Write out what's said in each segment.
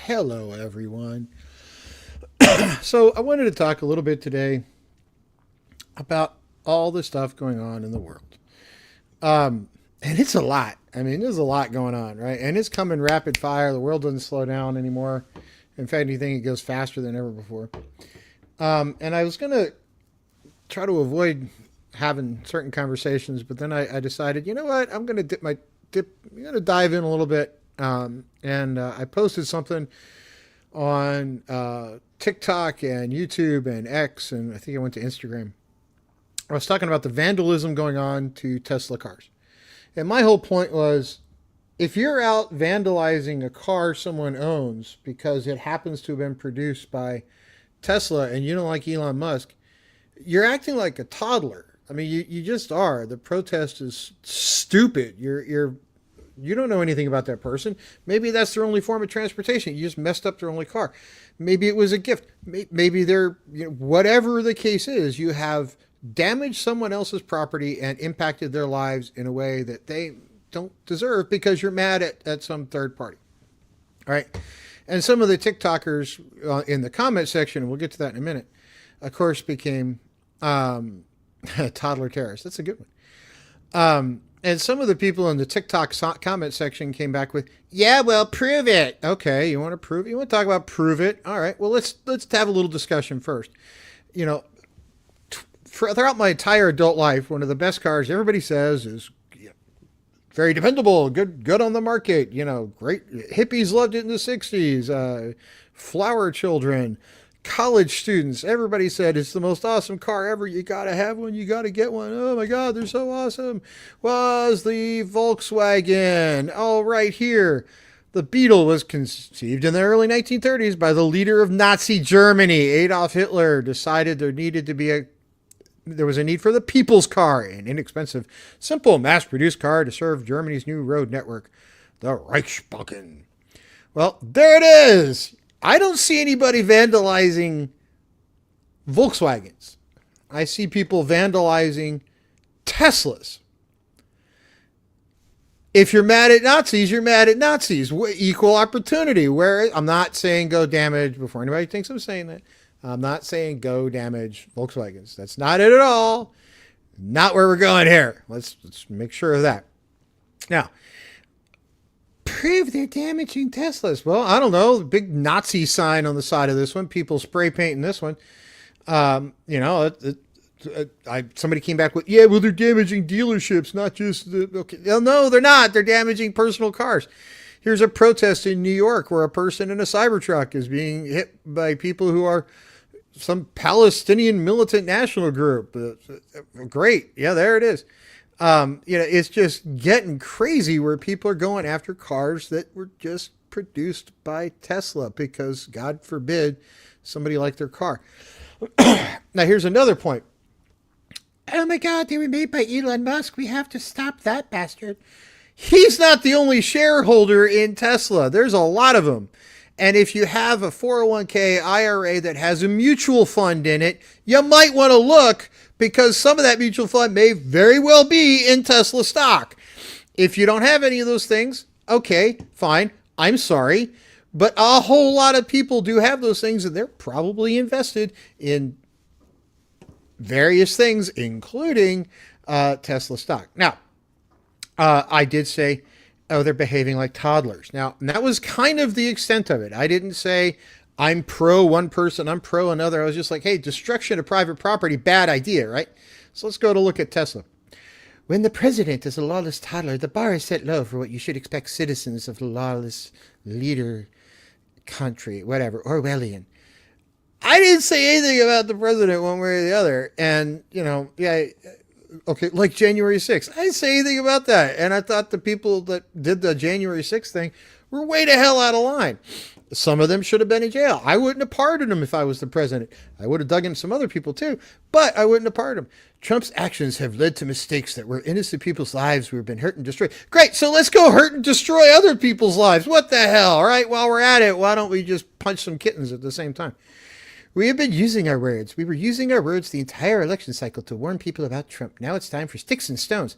Hello, everyone. So, I wanted to talk a little bit today about all the stuff going on in the world. And it's a lot. I mean, there's a lot going on, right? And it's coming rapid fire. The world doesn't slow down anymore. In fact, anything, it goes faster than ever before. And I was going to try to avoid having certain conversations, but then I decided, you know what? I'm going to I'm going to dive in a little bit. And I posted something on TikTok and YouTube and X, and I think I went to Instagram. I was talking about the vandalism going on to Tesla cars. And my whole point was, if you're out vandalizing a car someone owns because it happens to have been produced by Tesla and you don't like Elon Musk, you're acting like a toddler. I mean, you just are. The protest is stupid. You don't know anything about that person. Maybe that's their only form of transportation. You just messed up their only car. Maybe it was a gift. Maybe they're, whatever the case is, you have damaged someone else's property and impacted their lives in a way that they don't deserve because you're mad at some third party. All right. And some of the TikTokers in the comment section, and we'll get to that in a minute, of course, became toddler terrorists. That's a good one. And some of the people in the TikTok comment section came back with, yeah, well, prove it. Okay, you want to prove it? You want to talk about prove it? All right, well, let's have a little discussion first. Throughout my entire adult life, one of the best cars everybody says is very dependable, good on the market, great. Hippies loved it in the 60s, flower children, college students, everybody said it's the most awesome car ever. You got to have one. You got to get one. Oh my God, they're so awesome. Was the Volkswagen. Oh, right here. The Beetle was conceived in the early 1930s by the leader of Nazi Germany. Adolf Hitler decided there was a need for the people's car, an inexpensive, simple, mass-produced car to serve Germany's new road network, the Reichsbahn. Well, there it is. I don't see anybody vandalizing Volkswagens. I see people vandalizing Teslas. If you're mad at Nazis, you're mad at Nazis. Equal opportunity. Where I'm not saying go damage, before anybody thinks I'm saying that, I'm not saying go damage Volkswagens. That's not it at all. Not where we're going here. Let's make sure of that. Now, prove they're damaging Teslas. Well, I don't know. The big Nazi sign on the side of this one. People spray painting this one. Somebody came back with, yeah, well, they're damaging dealerships, not just the. Okay, no, they're not. They're damaging personal cars. Here's a protest in New York where a person in a Cybertruck is being hit by people who are some Palestinian militant national group. Great. Yeah, there it is. It's just getting crazy where people are going after cars that were just produced by Tesla because, God forbid, somebody liked their car. Now, here's another point. Oh my God, they were made by Elon Musk. We have to stop that bastard. He's not the only shareholder in Tesla. There's a lot of them. And if you have a 401k IRA that has a mutual fund in it, you might want to look because some of that mutual fund may very well be in Tesla stock. If you don't have any of those things, okay, fine. I'm sorry. But a whole lot of people do have those things, and they're probably invested in various things, including Tesla stock. Now, I did say, oh, they're behaving like toddlers. Now, that was kind of the extent of it. I didn't say I'm pro one person, I'm pro another. I was just like, hey, destruction of private property, bad idea, right? So let's go to look at Tesla. When the president is a lawless toddler, the bar is set low for what you should expect citizens of the lawless leader country, whatever, Orwellian. I didn't say anything about the president one way or the other. And, okay, like January 6th. I didn't say anything about that. And I thought the people that did the January 6th thing were way the hell out of line. Some of them should have been in jail. I wouldn't have pardoned them if I was the president. I would have dug in some other people too, but I wouldn't have pardoned them. Trump's actions have led to mistakes that were innocent people's lives who have been hurt and destroyed. Great, so let's go hurt and destroy other people's lives. What the hell? All right, while we're at it, why don't we just punch some kittens at the same time? We have been using our words. We were using our words the entire election cycle to warn people about Trump. Now it's time for sticks and stones.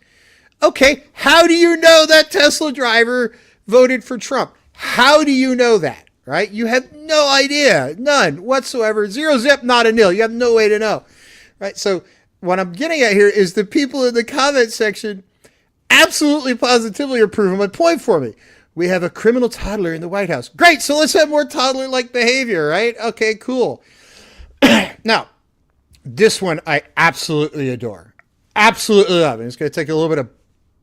Okay, how do you know that Tesla driver voted for Trump? How do you know that? right? You have no idea, none whatsoever. Zero zip, not a nil. You have no way to know, right? So what I'm getting at here is the people in the comment section absolutely positively are proving my point for me. We have a criminal toddler in the White House. Great, so let's have more toddler-like behavior, right? Okay, cool. Now, this one I absolutely adore. Absolutely love it. It's going to take a little bit of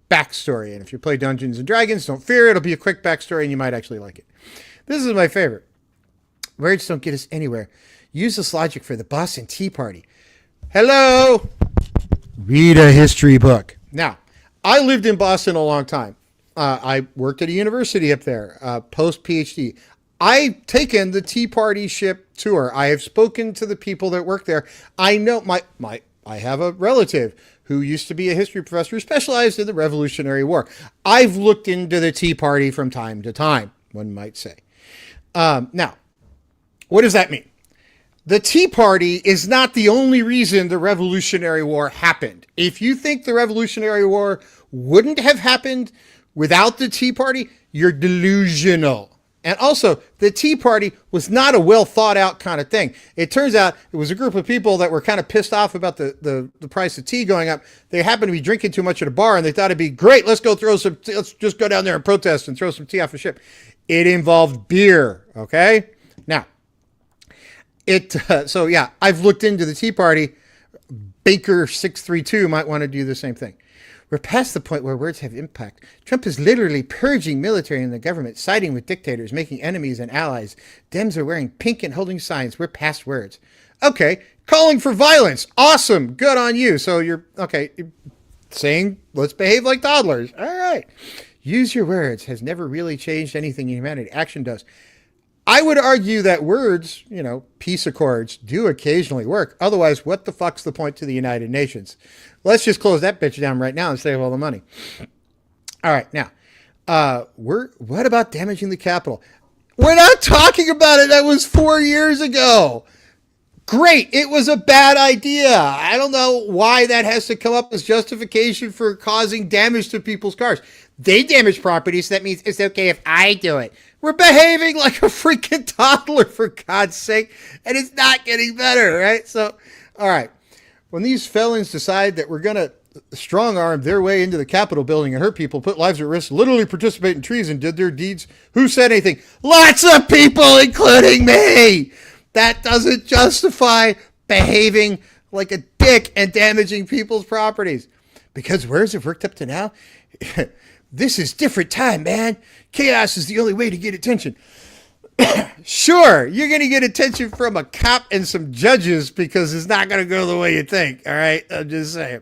backstory. And if you play Dungeons & Dragons, don't fear. It'll be a quick backstory and you might actually like it. This is my favorite. Words don't get us anywhere. Use this logic for the Boston Tea Party. Hello? Read a history book. Now, I lived in Boston a long time. I worked at a university up there, post-PhD. I've taken the Tea Party ship tour. I have spoken to the people that work there. I know I have a relative who used to be a history professor who specialized in the Revolutionary War. I've looked into the Tea Party from time to time, one might say. Now, what does that mean? The Tea Party is not the only reason the Revolutionary War happened. If you think the Revolutionary War wouldn't have happened without the Tea Party, you're delusional. And also, the Tea Party was not a well thought out kind of thing. It turns out it was a group of people that were kind of pissed off about the price of tea going up. They happened to be drinking too much at a bar and they thought it'd be great. Let's just go down there and protest and throw some tea off a ship. It involved beer. Okay. Now, so yeah, I've looked into the Tea Party. Baker 632 might want to do the same thing. We're past the point where words have impact. Trump is literally purging military and the government, siding with dictators, making enemies and allies. Dems are wearing pink and holding signs. We're past words. Okay, calling for violence. Awesome. Good on you. So you're, okay, saying let's behave like toddlers. All right. Use your words has never really changed anything in humanity. Action does. I would argue that words, peace accords do occasionally work. Otherwise, what the fuck's the point to the United Nations? Let's just close that bitch down right now and save all the money. All right, now, what about damaging the Capitol? We're not talking about it. That was 4 years ago. Great. It was a bad idea. I don't know why that has to come up as justification for causing damage to people's cars. They damage property, so that means it's okay if I do it. We're behaving like a freaking toddler, for God's sake, and it's not getting better, right? So, all right. When these felons decide that we're going to strong-arm their way into the Capitol building and hurt people, put lives at risk, literally participate in treason, did their deeds, who said anything? Lots of people, including me! That doesn't justify behaving like a dick and damaging people's properties. Because words have worked up to now? This is different time, man. Chaos is the only way to get attention. Sure, you're going to get attention from a cop and some judges because it's not going to go the way you think. All right, I'm just saying.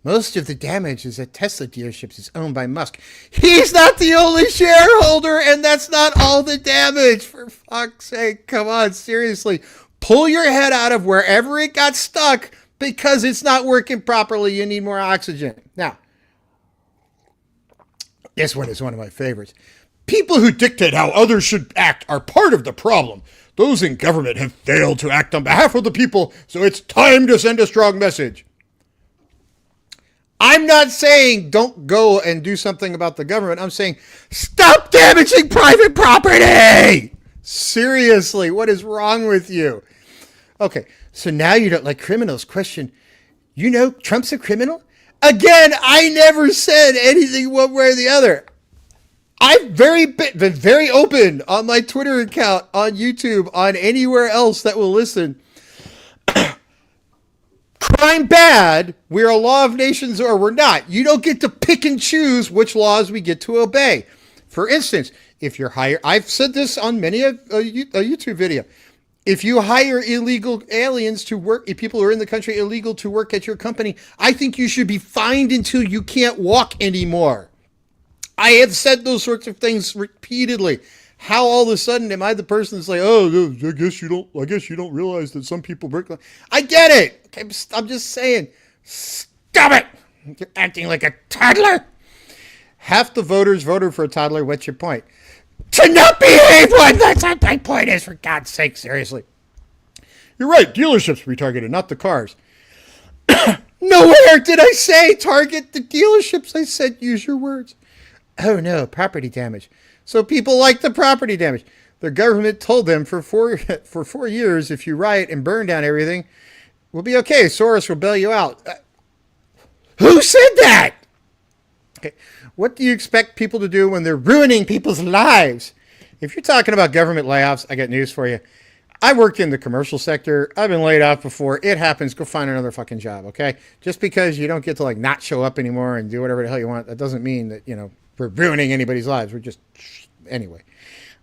Most of the damage is at Tesla dealerships is owned by Musk. He's not the only shareholder, and that's not all the damage. For fuck's sake, come on, seriously. Pull your head out of wherever it got stuck because it's not working properly. You need more oxygen. Now, this one is one of my favorites. People who dictate how others should act are part of the problem. Those in government have failed to act on behalf of the people, so it's time to send a strong message. I'm not saying don't go and do something about the government. I'm saying stop damaging private property. Seriously, what is wrong with you? Okay, so now you don't like criminals. Question, Trump's a criminal? Again, I never said anything one way or the other. I've been very open on my Twitter account, on YouTube, on anywhere else that will listen. Crime bad, we're a law of nations or we're not. You don't get to pick and choose which laws we get to obey. For instance, if you're I've said this on many a YouTube video. If you hire illegal aliens to work, if people are in the country illegal to work at your company, I think you should be fined until you can't walk anymore. I have said those sorts of things repeatedly. How all of a sudden am I the person that's like, oh, I guess you don't realize that some people break. I get it. Okay, I'm just saying, stop it. You're acting like a toddler. Half the voters voted for a toddler. What's your point? To not behave one. That's what my point is, for God's sake, seriously. You're right. Dealerships retargeted, not the cars. Nowhere did I say target the dealerships. I said use your words. Oh, no, property damage. So people like the property damage. Their government told them for 4 years, if you riot and burn down everything, we'll be okay. Soros will bail you out. Who said that? Okay. What do you expect people to do when they're ruining people's lives? If you're talking about government layoffs, I got news for you. I worked in the commercial sector. I've been laid off before. It happens. Go find another fucking job, okay? Just because you don't get to, like, not show up anymore and do whatever the hell you want, that doesn't mean that, we're ruining anybody's lives. We're just... Anyway.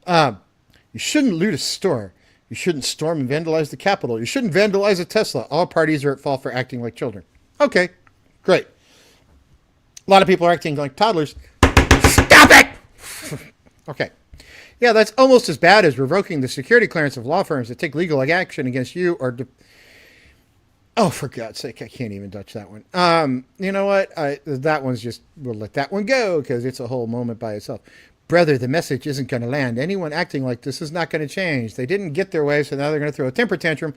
You shouldn't loot a store. You shouldn't storm and vandalize the Capitol. You shouldn't vandalize a Tesla. All parties are at fault for acting like children. Okay, great. A lot of people are acting like toddlers. Stop it! Okay. Yeah, that's almost as bad as revoking the security clearance of law firms that take legal action against you or... Oh, for God's sake, I can't even touch that one. You know what? That one's just... We'll let that one go because it's a whole moment by itself. Brother, the message isn't going to land. Anyone acting like this is not going to change. They didn't get their way, so now they're going to throw a temper tantrum.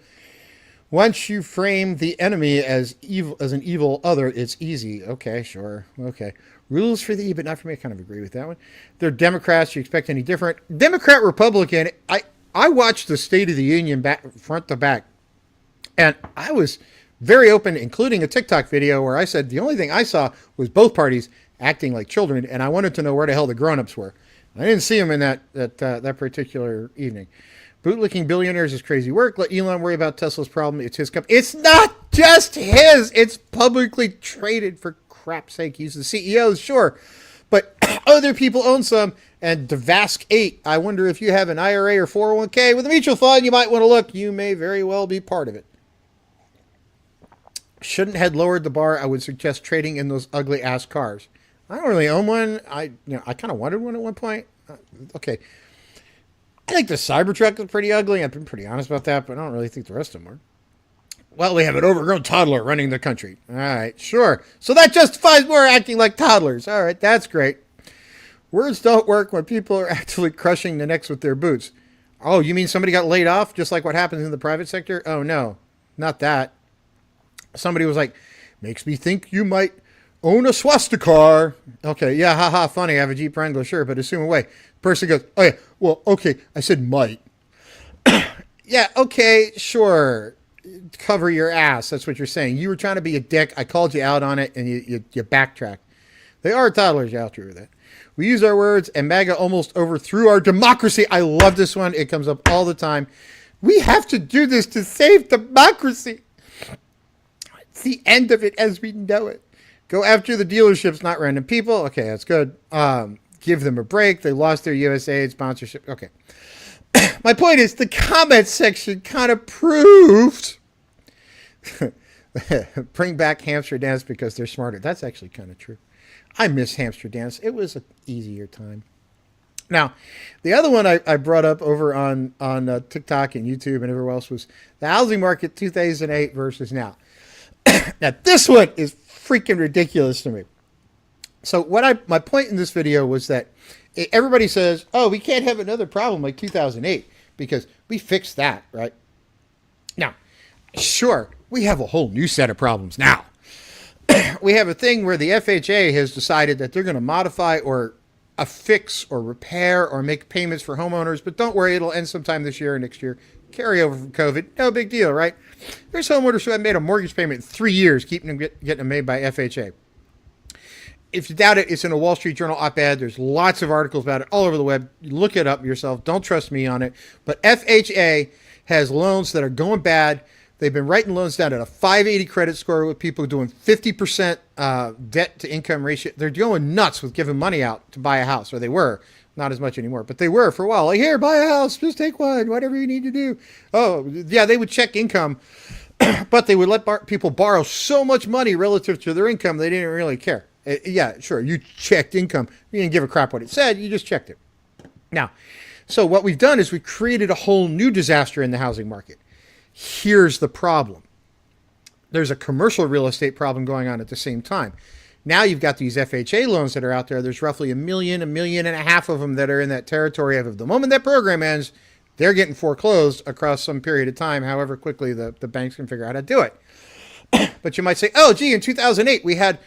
Once you frame the enemy as evil, as an evil other, it's easy. Okay, sure. Okay. Rules for thee, but not for me. I kind of agree with that one. They're Democrats. You expect any different? Democrat, Republican. I watched the State of the Union front to back, and I was very open, including a TikTok video where I said the only thing I saw was both parties acting like children, and I wanted to know where the hell the grown-ups were. I didn't see them in that particular evening. Bootlicking billionaires is crazy work. Let Elon worry about Tesla's problem. It's his company. It's not just his. It's publicly traded, for crap's sake. He's the CEO, sure. But other people own some. And Davask 8, I wonder if you have an IRA or 401k with a mutual fund, you might want to look. You may very well be part of it. Shouldn't have lowered the bar. I would suggest trading in those ugly ass cars. I don't really own one. I kind of wanted one at one point. Okay. I think the Cybertruck is pretty ugly. I've been pretty honest about that, but I don't really think the rest of them are. Well, we have an overgrown toddler running the country. All right, sure. So that justifies more acting like toddlers. All right, that's great. Words don't work when people are actually crushing the necks with their boots. Oh, you mean somebody got laid off just like what happens in the private sector? Oh, no, not that. Somebody was like, makes me think you might own a swastika. Okay, yeah, haha, funny. I have a Jeep Wrangler, sure, but assume away. Person goes, oh yeah, well, okay, I said might. Yeah, okay, sure. Cover your ass. That's what you're saying. You were trying to be a dick. I called you out on it, and you backtracked. They are toddlers. Yeah, I'll agree with that. We use our words, and MAGA almost overthrew our democracy. I love this one. It comes up all the time. We have to do this to save democracy. It's the end of it as we know it. Go after the dealerships, not random people. Okay, that's good. Give them a break. They lost their USAID sponsorship. Okay. My point is the comment section kind of proved bring back hamster dance because they're smarter. That's actually kind of true. I miss hamster dance. It was an easier time. Now, the other one I brought up over on TikTok and YouTube and everywhere else was the housing market 2008 versus now. Now, this one is freaking ridiculous to me. So my point in this video was that everybody says, oh, we can't have another problem like 2008 because we fixed that, right? Now, sure, we have a whole new set of problems now. We have a thing where the FHA has decided that they're going to modify or affix or repair or make payments for homeowners, but don't worry, it'll end sometime this year or next year. Carry over from COVID, no big deal, right? There's homeowners who have made a mortgage payment in 3 years, keeping them getting them made by FHA. If you doubt it, it's in a Wall Street Journal op-ed. There's lots of articles about it all over the web. Look it up yourself. Don't trust me on it. But FHA has loans that are going bad. They've been writing loans down at a 580 credit score with people doing 50% debt to income ratio. They're going nuts with giving money out to buy a house, or they were. Not as much anymore, but they were for a while. Like, here, buy a house. Just take one. Whatever you need to do. Oh, yeah, they would check income, but they would let people borrow so much money relative to their income, they didn't really care. Yeah, sure, you checked income. You didn't give a crap what it said. You just checked it. Now, so what we've done is we've created a whole new disaster in the housing market. Here's the problem. There's a commercial real estate problem going on at the same time. Now you've got these FHA loans that are out there. There's roughly 1.5 million of them that are in that territory of the moment that program ends, they're getting foreclosed across some period of time, however quickly the banks can figure out how to do it. But you might say, oh, gee, in 2008, we had,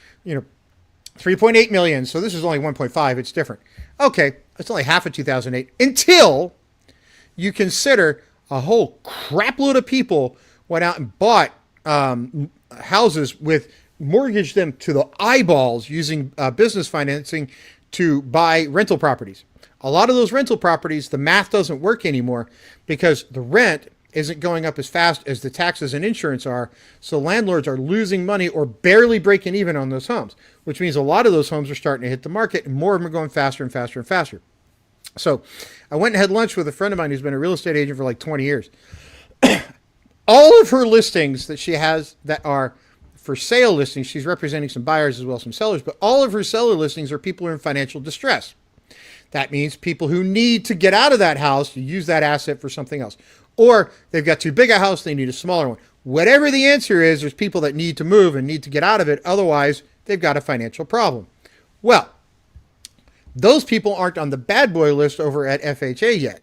3.8 million. So this is only 1.5. It's different. Okay. It's only half of 2008 until you consider a whole crapload of people went out and bought houses with mortgaged them to the eyeballs using business financing to buy rental properties. A lot of those rental properties, the math doesn't work anymore because the rent isn't going up as fast as the taxes and insurance are. So landlords are losing money or barely breaking even on those homes, which means a lot of those homes are starting to hit the market and more of them are going faster and faster and faster. So I went and had lunch with a friend of mine who's been a real estate agent for like 20 years. All of her listings that she has that are for sale listings, she's representing some buyers as well as some sellers, but all of her seller listings are people who are in financial distress. That means people who need to get out of that house to use that asset for something else. Or they've got too big a house, they need a smaller one. Whatever the answer is, there's people that need to move and need to get out of it. Otherwise, they've got a financial problem. Well, those people aren't on the bad boy list over at FHA yet,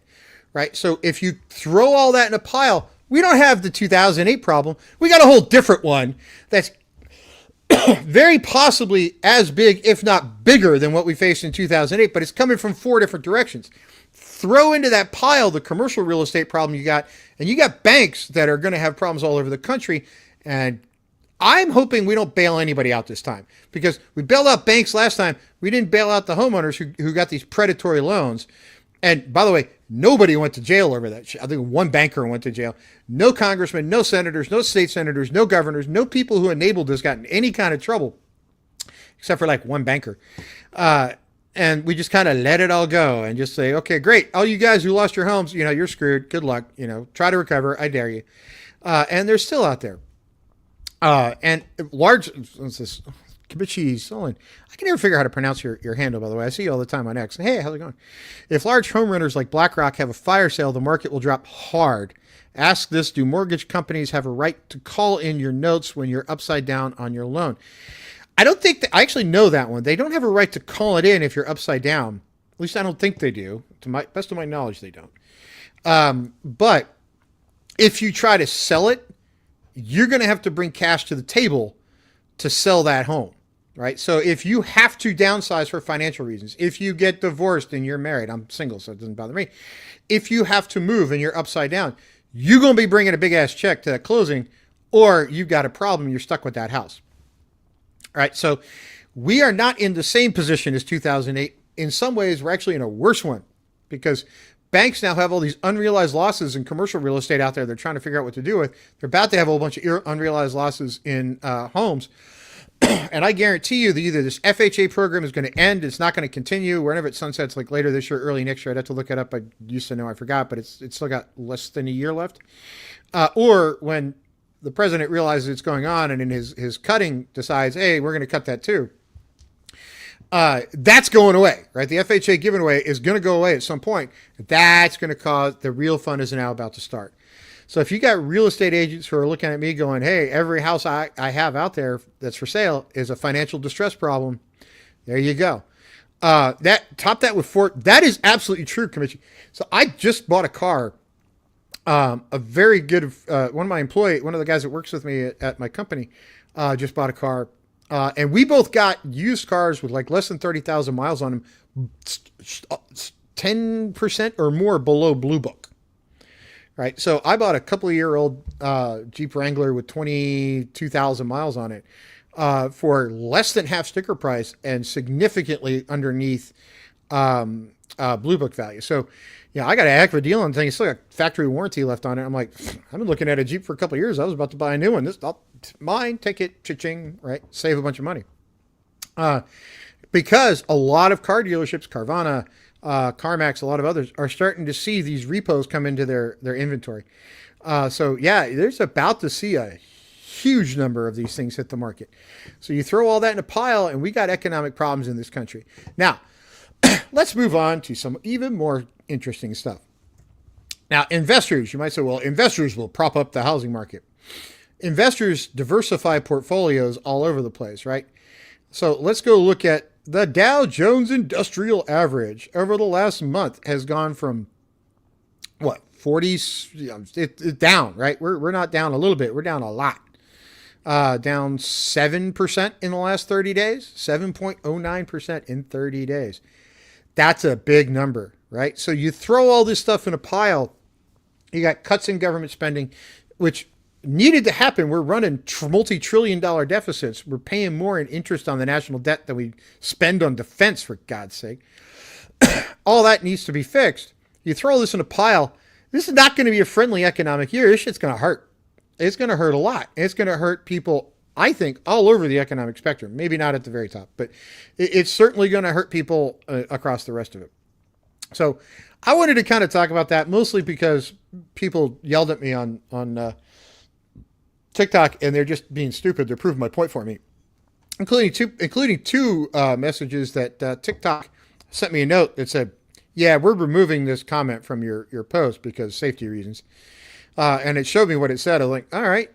right? So if you throw all that in a pile, we don't have the 2008 problem. We got a whole different one that's very possibly as big, if not bigger, than what we faced in 2008, but it's coming from 4 different directions. Throw into that pile the commercial real estate problem you got, and you got banks that are going to have problems all over the country. And I'm hoping we don't bail anybody out this time, because we bailed out banks last time. We didn't bail out the homeowners who got these predatory loans. And by the way, nobody went to jail over that. I think one banker went to jail. No congressmen, no senators, no state senators, no governors, no people who enabled this got in any kind of trouble, except for like one banker. And we just kind of let it all go and just say, okay, great. All you guys who lost your homes, you're screwed. Good luck. Try to recover. I dare you. And they're still out there. And large, what's this? Kibichi Solon. I can never figure out how to pronounce your handle, by the way. I see you all the time on X. Hey, how's it going? If large home renters like BlackRock have a fire sale, the market will drop hard. Ask this: do mortgage companies have a right to call in your notes when you're upside down on your loan? I don't think I actually know that one. They don't have a right to call it in if you're upside down. At least I don't think they do. To my best of my knowledge, they don't. But if you try to sell it, you're going to have to bring cash to the table to sell that home. Right. So if you have to downsize for financial reasons, if you get divorced and you're married, I'm single, so it doesn't bother me. If you have to move and you're upside down, you're going to be bringing a big ass check to that closing, or you've got a problem. You're stuck with that house. All right. So we are not in the same position as 2008. In some ways, we're actually in a worse one because banks now have all these unrealized losses in commercial real estate out there. They're trying to figure out what to do with. They're about to have a whole bunch of unrealized losses in homes. And I guarantee you that either this FHA program is going to end, it's not going to continue, whenever it sunsets, like later this year, early next year. I'd have to look it up. I used to know, I forgot, but it's still got less than a year left. Or when the president realizes it's going on and in his cutting decides, hey, we're going to cut that too. That's going away, right? The FHA given away is going to go away at some point. That's going to cause the real fun is now about to start. So if you got real estate agents who are looking at me going, hey, every house I have out there that's for sale is a financial distress problem, there you go. Top that with that is absolutely true, Commission. So I just bought a car. A very good, one of the guys that works with me at my company, just bought a car. And we both got used cars with like less than 30,000 miles on them, 10% or more below Blue Book. Right. So I bought a couple-year-old Jeep Wrangler with 22,000 miles on it for less than half sticker price and significantly underneath Blue Book value. So, I got a heck of a deal on the thing. It's still got factory warranty left on it. I'm like, I've been looking at a Jeep for a couple of years. I was about to buy a new one. Mine, take it, cha-ching, right? Save a bunch of money. Because a lot of car dealerships, Carvana, CarMax, a lot of others are starting to see these repos come into their inventory. There's about to see a huge number of these things hit the market. So you throw all that in a pile and we got economic problems in this country. Now, let's move on to some even more interesting stuff. Now, investors, you might say, well, investors will prop up the housing market. Investors diversify portfolios all over the place, right? So let's go look at the Dow Jones Industrial Average over the last month has gone from 40s, it's down, right? We're not down a little bit. We're down a lot. Down 7% in the last 30 days, 7.09% in 30 days. That's a big number, right? So you throw all this stuff in a pile You got cuts in government spending, which needed to happen. We're running multi-trillion-dollar deficits. We're paying more in interest on the national debt than we spend on defense, for God's sake. All that needs to be fixed. You throw this in a pile. This is not going to be a friendly economic year. This shit's going to hurt. It's going to hurt a lot. It's going to hurt people, I think, all over the economic spectrum. Maybe not at the very top, but it's certainly going to hurt people across the rest of it. So I wanted to kind of talk about that, mostly because people yelled at me on TikTok, and they're just being stupid. They're proving my point for me, including two messages that TikTok sent me a note that said, yeah, we're removing this comment from your post because safety reasons. And it showed me what it said. I was like, all right,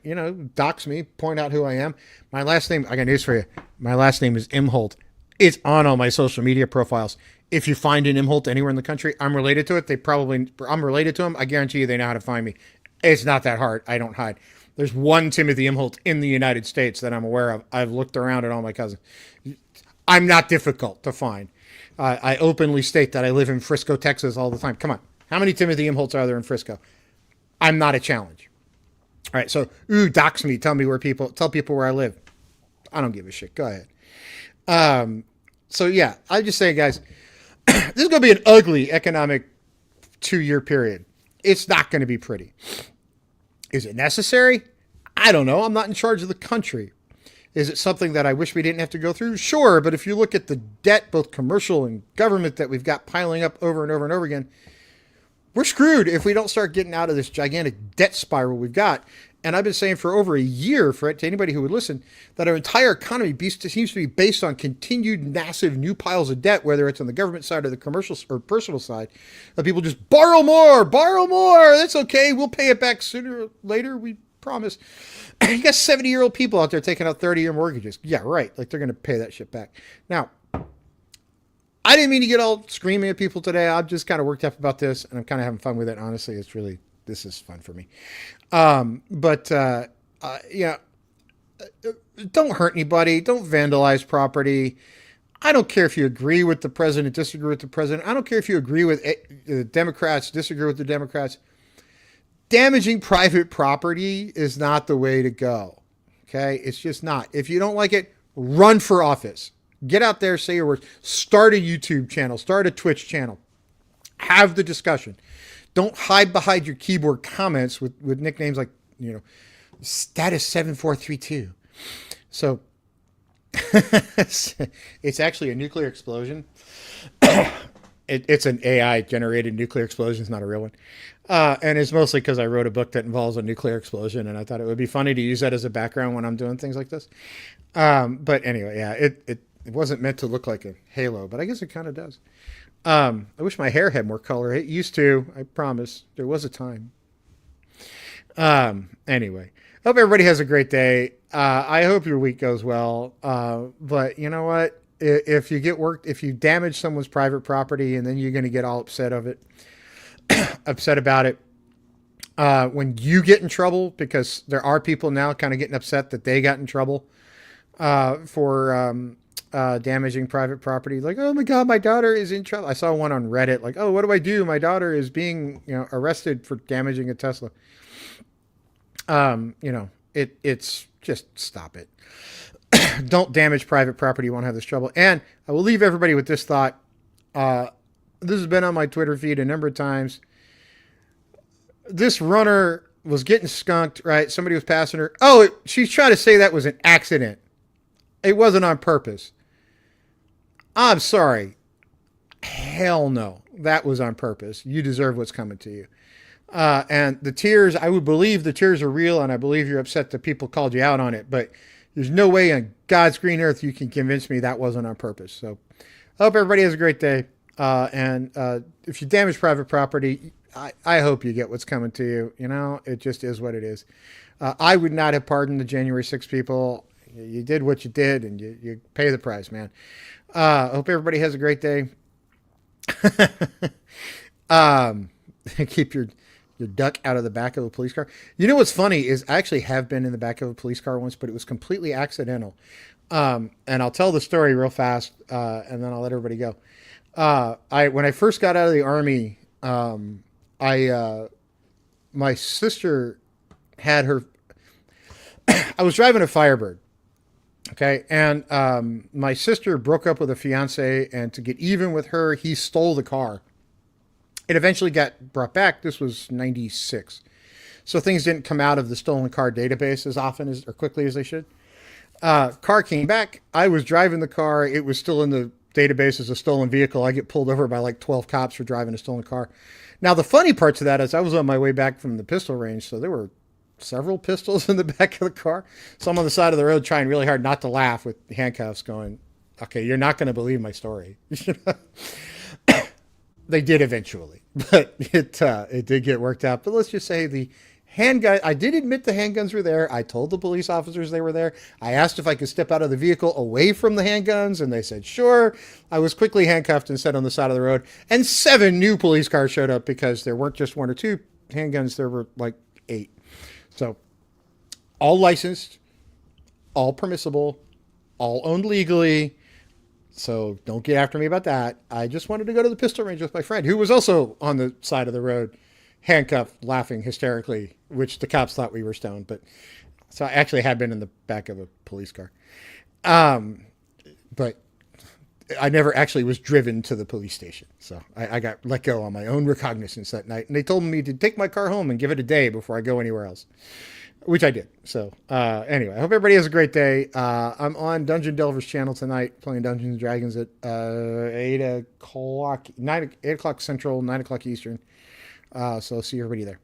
dox me, point out who I am. My last name, I got news for you. My last name is Imholt. It's on all my social media profiles. If you find an Imholt anywhere in the country, I'm related to it. I'm related to them. I guarantee you they know how to find me. It's not that hard. I don't hide. There's one Timothy Imholt in the United States that I'm aware of. I've looked around at all my cousins. I'm not difficult to find. I openly state that I live in Frisco, Texas all the time. Come on. How many Timothy Imholts are there in Frisco? I'm not a challenge. All right. So, dox me. Tell people where I live. I don't give a shit. Go ahead. So yeah, I just say, guys, this is going to be an ugly economic 2-year period. It's not going to be pretty. Is it necessary? I don't know. I'm not in charge of the country. Is it something that I wish we didn't have to go through? Sure. But if you look at the debt, both commercial and government, that we've got piling up over and over and over again, we're screwed if we don't start getting out of this gigantic debt spiral we've got. And I've been saying for over a year, to anybody who would listen, that our entire economy seems to be based on continued massive new piles of debt, whether it's on the government side or the commercial or personal side. People just borrow more. That's okay. We'll pay it back sooner or later. We promise. You got 70-year-old people out there taking out 30-year mortgages. Yeah, right. Like they're going to pay that shit back. Now, I didn't mean to get all screaming at people today. I'm just kind of worked up about this, and I'm kind of having fun with it. Honestly, this is fun for me. Yeah, don't hurt anybody. Don't vandalize property. I don't care if you agree with the president, disagree with the president. I don't care if you agree with the Democrats, disagree with the Democrats. Damaging private property is not the way to go. Okay? It's just not. If you don't like it, run for office. Get out there, say your words. Start a YouTube channel. Start a Twitch channel. Have the discussion. Don't hide behind your keyboard comments with nicknames like, status 7432. So it's actually a nuclear explosion. It's an AI generated nuclear explosion. It's not a real one. And it's mostly because I wrote a book that involves a nuclear explosion, and I thought it would be funny to use that as a background when I'm doing things like this. But anyway, yeah, it wasn't meant to look like a halo, but I guess it kind of does. I wish my hair had more color. It used to, I promise. There was a time. Anyway, hope everybody has a great day. I hope your week goes well. But you know what? If you get worked, if you damage someone's private property and then you're going to get all upset about it, when you get in trouble, because there are people now kind of getting upset that they got in trouble, for damaging private property. Like, oh my God, my daughter is in trouble. I saw one on Reddit. Like, oh, what do I do? My daughter is being, arrested for damaging a Tesla. It's just stop it. Don't damage private property. You won't have this trouble. And I will leave everybody with this thought. This has been on my Twitter feed a number of times. This runner was getting skunked, right? Somebody was passing her. Oh, she's trying to say that was an accident. It wasn't on purpose. I'm sorry. Hell no. That was on purpose. You deserve what's coming to you. And the tears, I would believe the tears are real, and I believe you're upset that people called you out on it, but there's no way on God's green earth you can convince me that wasn't on purpose. So I hope everybody has a great day. And if you damage private property, I hope you get what's coming to you. It just is what it is. I would not have pardoned the January 6 people. You did what you did, and you pay the price, man. I hope everybody has a great day. Keep your duck out of the back of a police car. You know what's funny is I actually have been in the back of a police car once, but it was completely accidental. And I'll tell the story real fast, and then I'll let everybody go. When I first got out of the Army, my my sister had her. I was driving a Firebird. Okay, and my sister broke up with a fiance, and to get even with her, he stole the car. It eventually got brought back. This was '96, so things didn't come out of the stolen car database as often as or quickly as they should. Car came back. I was driving the car. It was still in the database as a stolen vehicle. I get pulled over by like 12 cops for driving a stolen car. Now, the funny part to that is I was on my way back from the pistol range, so there were several pistols in the back of the car. So I'm on the side of the road trying really hard not to laugh with handcuffs going, okay, you're not going to believe my story. They did eventually, but it did get worked out. But let's just say the handgun, I did admit the handguns were there. I told the police officers they were there. I asked if I could step out of the vehicle away from the handguns, and they said, sure. I was quickly handcuffed and set on the side of the road. And 7 new police cars showed up because there weren't just 1 or 2 handguns. There were like 8. So all licensed, all permissible, all owned legally. So don't get after me about that. I just wanted to go to the pistol range with my friend, who was also on the side of the road, handcuffed, laughing hysterically, which the cops thought we were stoned. But so I actually had been in the back of a police car. But I never actually was driven to the police station. So I got let go on my own recognizance that night. And they told me to take my car home and give it a day before I go anywhere else, which I did. So anyway, I hope everybody has a great day. I'm on Dungeon Delver's channel tonight playing Dungeons and Dragons at 8 o'clock Central, 9 o'clock Eastern. So I'll see everybody there.